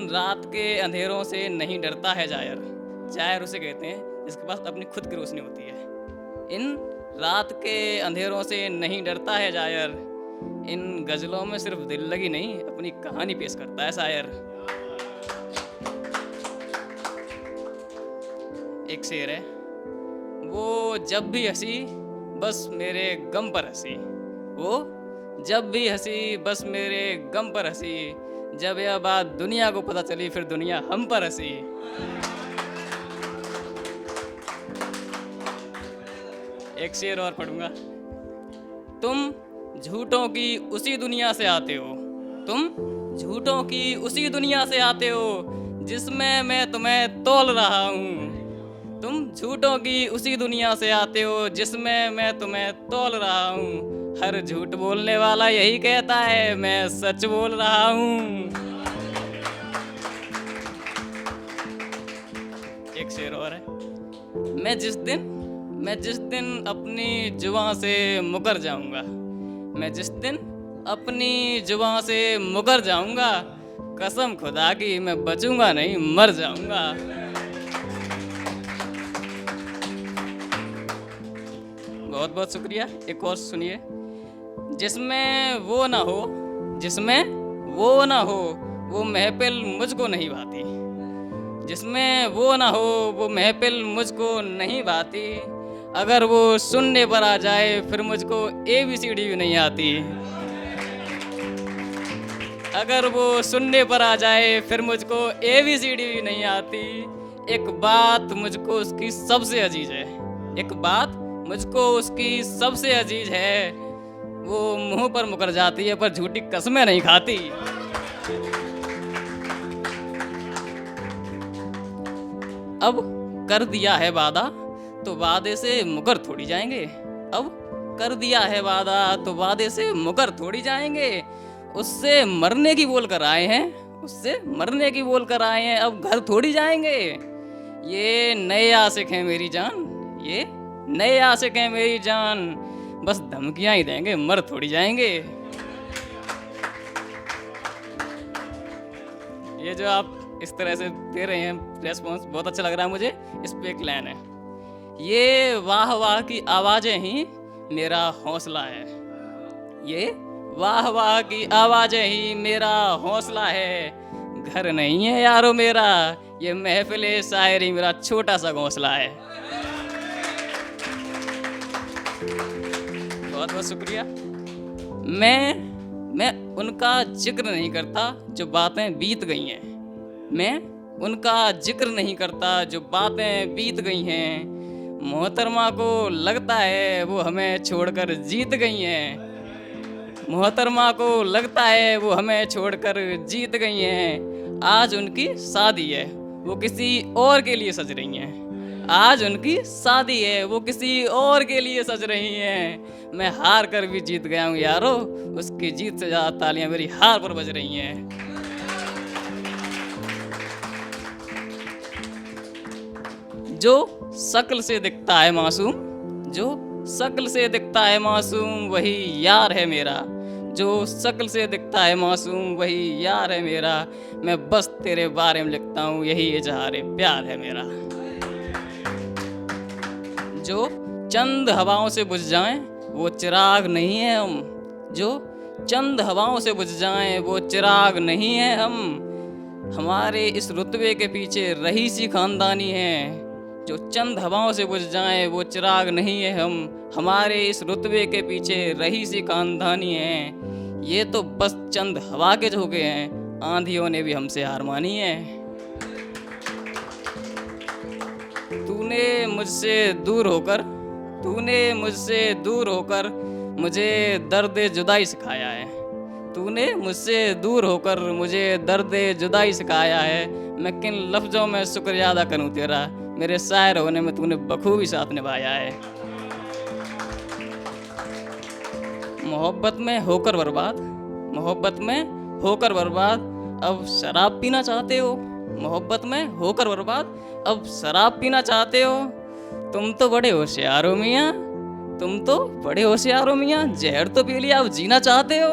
रात के अंधेरों से नहीं डरता है जायर। जायर उसे कहते हैं जिसके पास अपनी खुद की रोशनी होती है। इन रात के अंधेरों से नहीं डरता है जायर। इन गज़लों में सिर्फ दिल लगी नहीं, अपनी कहानी पेश करता है शायर। एक शेर है, वो जब भी हंसी बस मेरे गम पर हंसी। वो जब भी हंसी बस मेरे गम पर हंसी। जब यह बात दुनिया को पता चली फिर दुनिया हम पर हंसी। एक शेर और पढ़ूंगा। तुम झूठों की उसी दुनिया से आते हो। तुम झूठों की उसी दुनिया से आते हो जिसमें मैं तुम्हें तौल रहा हूँ। तुम झूठों की उसी दुनिया से आते हो जिसमें मैं तुम्हें तौल रहा हूँ। हर झूठ बोलने वाला यही कहता है मैं सच बोल रहा हूँ। एक शेर और है, मैं जिस दिन अपनी जुबां से मुकर जाऊंगा। मैं जिस दिन अपनी जुबां से मुकर जाऊंगा, कसम खुदा की मैं बचूंगा नहीं, मर जाऊंगा। बहुत बहुत शुक्रिया। एक और सुनिए। जिसमें वो ना हो वो महफिल मुझको नहीं भाती। जिसमें वो ना हो वो महफिल मुझको नहीं भाती। अगर वो सुनने पर आ जाए फिर मुझको ABCD भी नहीं आती। अगर वो सुनने पर आ जाए फिर मुझको ABCD भी नहीं आती। एक बात मुझको उसकी सबसे अजीज है। एक बात मुझको उसकी सबसे अजीज है, वो मुंह पर मुकर जाती है पर झूठी कसमें नहीं खाती। अब कर दिया है वादा तो वादे से मुकर थोड़ी जाएंगे। अब कर दिया है वादा तो वादे से मुकर थोड़ी जाएंगे। उससे मरने की बोल कर आए हैं, उससे मरने की बोल कर आए हैं, अब घर थोड़ी जाएंगे। ये नए आशिक हैं मेरी जान, ये नए आशिक हैं मेरी जान, बस धमकियां ही देंगे, मर थोड़ी जाएंगे। ये जो आप इस तरह से दे रहे हैं रेस्पॉन्स, बहुत अच्छा लग रहा है मुझे। इस पे एक लाइन है, ये वाह वाह की आवाजें ही मेरा हौसला है। ये वाह वाह की आवाजें ही मेरा हौसला है। घर नहीं है यारो मेरा, ये महफिले शायरी मेरा छोटा सा घोंसला है। बहुत बहुत शुक्रिया। मैं उनका जिक्र नहीं करता जो बातें बीत गई हैं। मैं उनका जिक्र नहीं करता जो बातें बीत गई हैं। मोहतरमा को लगता है वो हमें छोड़कर जीत गई हैं। मोहतरमा को लगता है वो हमें छोड़कर जीत गई हैं। आज उनकी शादी है वो किसी और के लिए सज रही हैं। आज उनकी शादी है वो किसी और के लिए सज रही हैं। मैं हार कर भी जीत गया हूँ यारो, उसकी जीत से ज़्यादा तालियां मेरी हार पर बज रही हैं। जो शक्ल से दिखता है मासूम, जो शक्ल से दिखता है मासूम वही यार है मेरा। जो शक्ल से दिखता है मासूम वही यार है मेरा। मैं बस तेरे बारे में लिखता हूँ यही इजहार प्यार है मेरा। जो चंद हवाओं से बुझ जाएं वो चिराग नहीं है हम। जो चंद हवाओं से बुझ जाएं वो चिराग नहीं है हम। हमारे इस रुतबे के पीछे रही सी खानदानी है। जो चंद हवाओं से बुझ जाएं वो चिराग नहीं है हम। हमारे इस रुतबे के पीछे रही सी खानदानी है। ये तो बस चंद हवा के झोंके हैं, आंधियों ने भी हमसे हार मानी है। तूने मुझसे दूर होकर मुझे दर्द जुदाई सिखाया है। तूने मुझसे दूर होकर मुझे दर्द जुदाई सिखाया है। मैं किन लफ्ज़ों में शुक्रिया अदा करूं तेरा, मेरे शायर होने में तूने बखूबी साथ निभाया है। मोहब्बत में होकर बर्बाद अब शराब पीना चाहते हो। मोहब्बत में होकर बर्बाद अब शराब पीना चाहते हो। तुम तो बड़े होशियार हो मियाँ, जहर तो पी लिया अब जीना चाहते हो।